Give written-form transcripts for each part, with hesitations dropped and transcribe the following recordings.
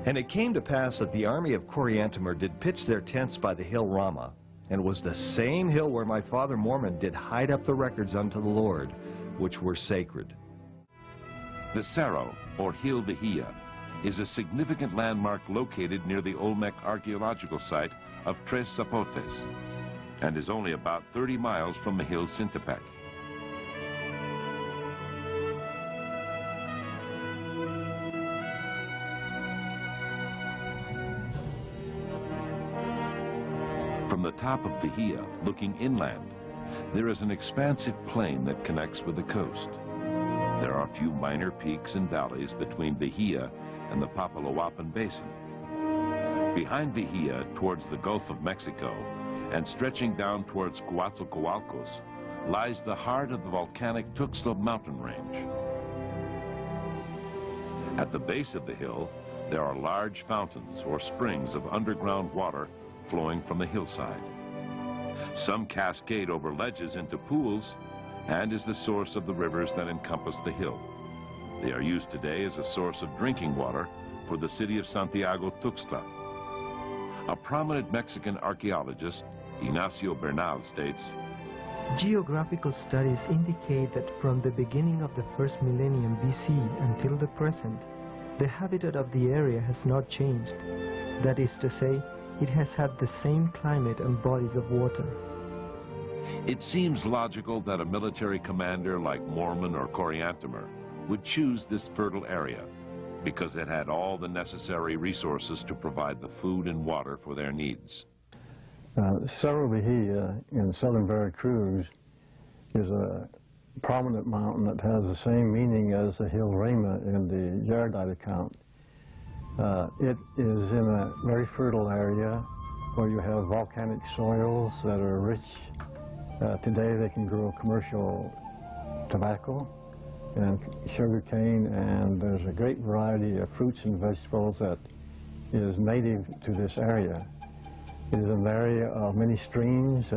And it came to pass that the army of Coriantumr did pitch their tents by the Hill Ramah, and it was the same hill where my father Mormon did hide up the records unto the Lord, which were sacred. The Cerro, or Hill Vihia, is a significant landmark located near the Olmec archaeological site of Tres Zapotes, and is only about 30 miles from the hill Sintepec. From the top of Vihia, looking inland, there is an expansive plain that connects with the coast. There are a few minor peaks and valleys between Vihia and the Papaloapan Basin. Behind Vihia, towards the Gulf of Mexico, and stretching down towards Coatzacoalcos, lies the heart of the volcanic Tuxtla mountain range. At the base of the hill, there are large fountains or springs of underground water flowing from the hillside. Some cascade over ledges into pools and is the source of the rivers that encompass the hill. They are used today as a source of drinking water for the city of Santiago Tuxtla. A prominent Mexican archaeologist, Ignacio Bernal, states, Geographical studies indicate that from the beginning of the first millennium BC until the present, the habitat of the area has not changed. That is to say, it has had the same climate and bodies of water. It seems logical that a military commander like Mormon or Coriantumr would choose this fertile area because it had all the necessary resources to provide the food and water for their needs. Cerro Vihia in southern Veracruz is a prominent mountain that has the same meaning as the Hill Ramah in the Yardite account. It is in a very fertile area where you have volcanic soils that are rich. Today they can grow commercial tobacco and sugarcane, and there's a great variety of fruits and vegetables that is native to this area. It is an area of many streams,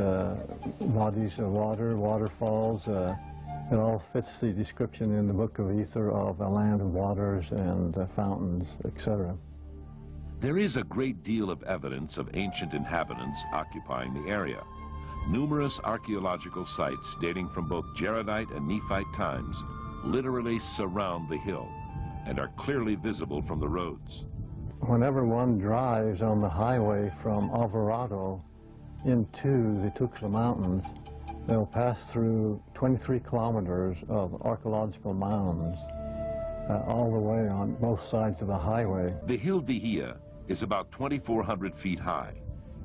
bodies of water, waterfalls. It all fits the description in the Book of Ether of a land of waters and fountains, etc. There is a great deal of evidence of ancient inhabitants occupying the area. Numerous archaeological sites dating from both Jaredite and Nephite times literally surround the hill and are clearly visible from the roads. Whenever one drives on the highway from Alvarado into the Tuxtla Mountains, they'll pass through 23 kilometers of archaeological mounds all the way on both sides of the highway. The Hill Vihia is about 2,400 feet high,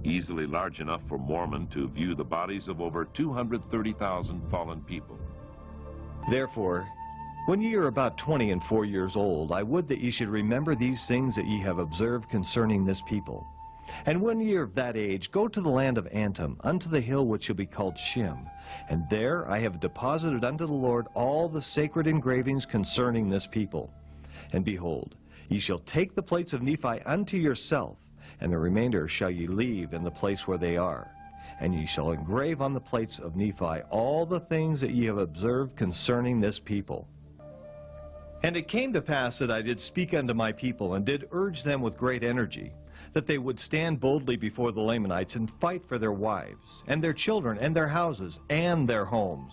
easily large enough for Mormon to view the bodies of over 230,000 fallen people. Therefore, when ye are about 20 and 4 years old, I would that ye should remember these things that ye have observed concerning this people. And when ye are of that age, go to the land of Antum, unto the hill which shall be called Shim. And there I have deposited unto the Lord all the sacred engravings concerning this people. And behold, ye shall take the plates of Nephi unto yourself, and the remainder shall ye leave in the place where they are. And ye shall engrave on the plates of Nephi all the things that ye have observed concerning this people. And it came to pass that I did speak unto my people, and did urge them with great energy, that they would stand boldly before the Lamanites and fight for their wives, and their children, and their houses, and their homes.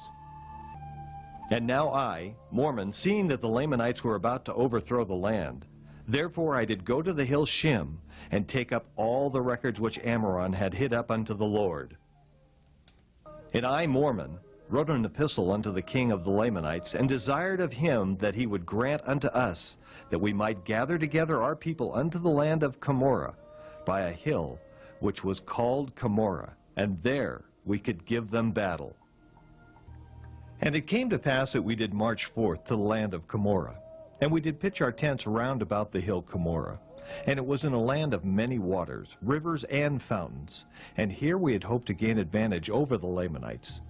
And now I, Mormon, seeing that the Lamanites were about to overthrow the land, therefore I did go to the hill Shim, and take up all the records which Ammoron had hid up unto the Lord. And I, Mormon, wrote an epistle unto the king of the Lamanites, and desired of him that he would grant unto us that we might gather together our people unto the land of Cumorah, by a hill which was called Cumorah, and there we could give them battle. And it came to pass that we did march forth to the land of Cumorah, and we did pitch our tents round about the hill Cumorah. And it was in a land of many waters, rivers and fountains, and here we had hoped to gain advantage over the Lamanites.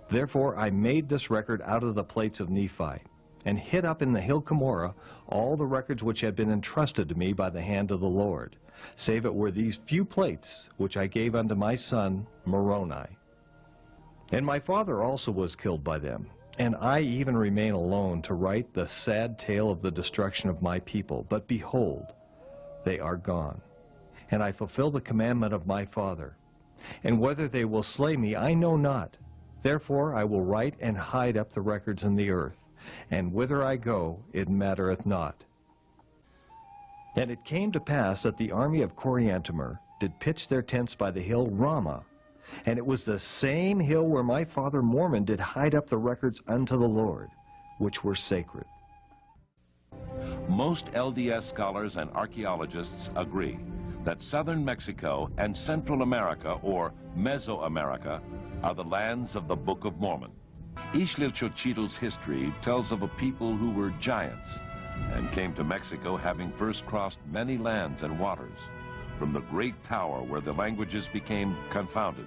Therefore I made this record out of the plates of Nephi, and hid up in the hill Cumorah all the records which had been entrusted to me by the hand of the Lord, save it were these few plates which I gave unto my son Moroni. And my father also was killed by them, And I even remain alone to write the sad tale of the destruction of my people. But behold, they are gone, and I fulfill the commandment of my Father. And whether they will slay me, I know not. Therefore I will write and hide up the records in the earth, and whither I go, it mattereth not. And it came to pass that the army of Coriantumr did pitch their tents by the hill Ramah, and it was the same hill where my father Mormon did hide up the records unto the Lord, which were sacred. Most LDS scholars and archaeologists agree that southern Mexico and Central America, or Mesoamerica, are the lands of the Book of Mormon. Ixtlilxochitl's history tells of a people who were giants and came to Mexico having first crossed many lands and waters, from the great tower where the languages became confounded,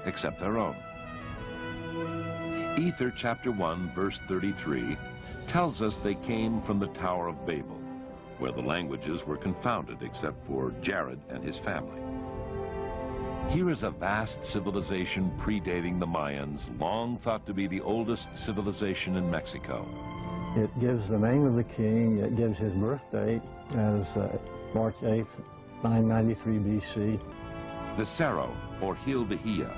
except their own. Ether chapter 1, verse 33, tells us they came from the Tower of Babel, where the languages were confounded except for Jared and his family. Here is a vast civilization predating the Mayans, long thought to be the oldest civilization in Mexico. It gives the name of the king, it gives his birth date as March 8th, 993 BC. The Cerro, or Hill Bahia,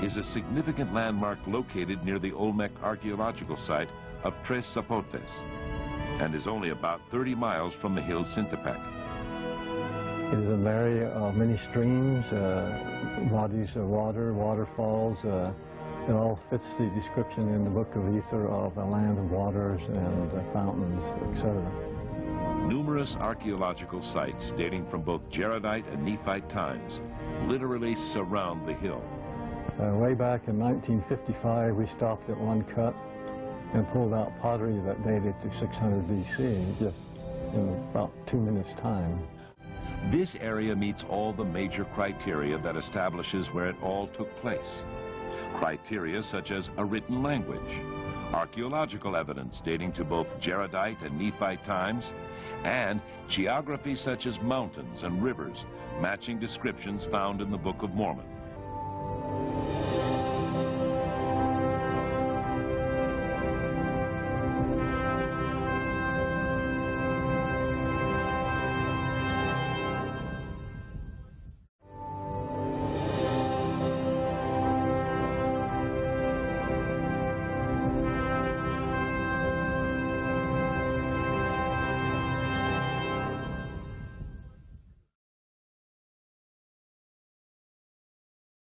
is a significant landmark located near the Olmec archaeological site of Tres Zapotes, and is only about 30 miles from the hill Sintepec. It is an area of many streams, bodies of water, waterfalls. It all fits the description in the Book of Ether of a land of waters and fountains, etc. Numerous archaeological sites dating from both Jaredite and Nephite times literally surround the hill. Way back in 1955, we stopped at one cut and pulled out pottery that dated to 600 BC, just in about 2 minutes' time. This area meets all the major criteria that establishes where it all took place. Criteria such as a written language, archaeological evidence dating to both Jaredite and Nephite times, and geography such as mountains and rivers, matching descriptions found in the Book of Mormon.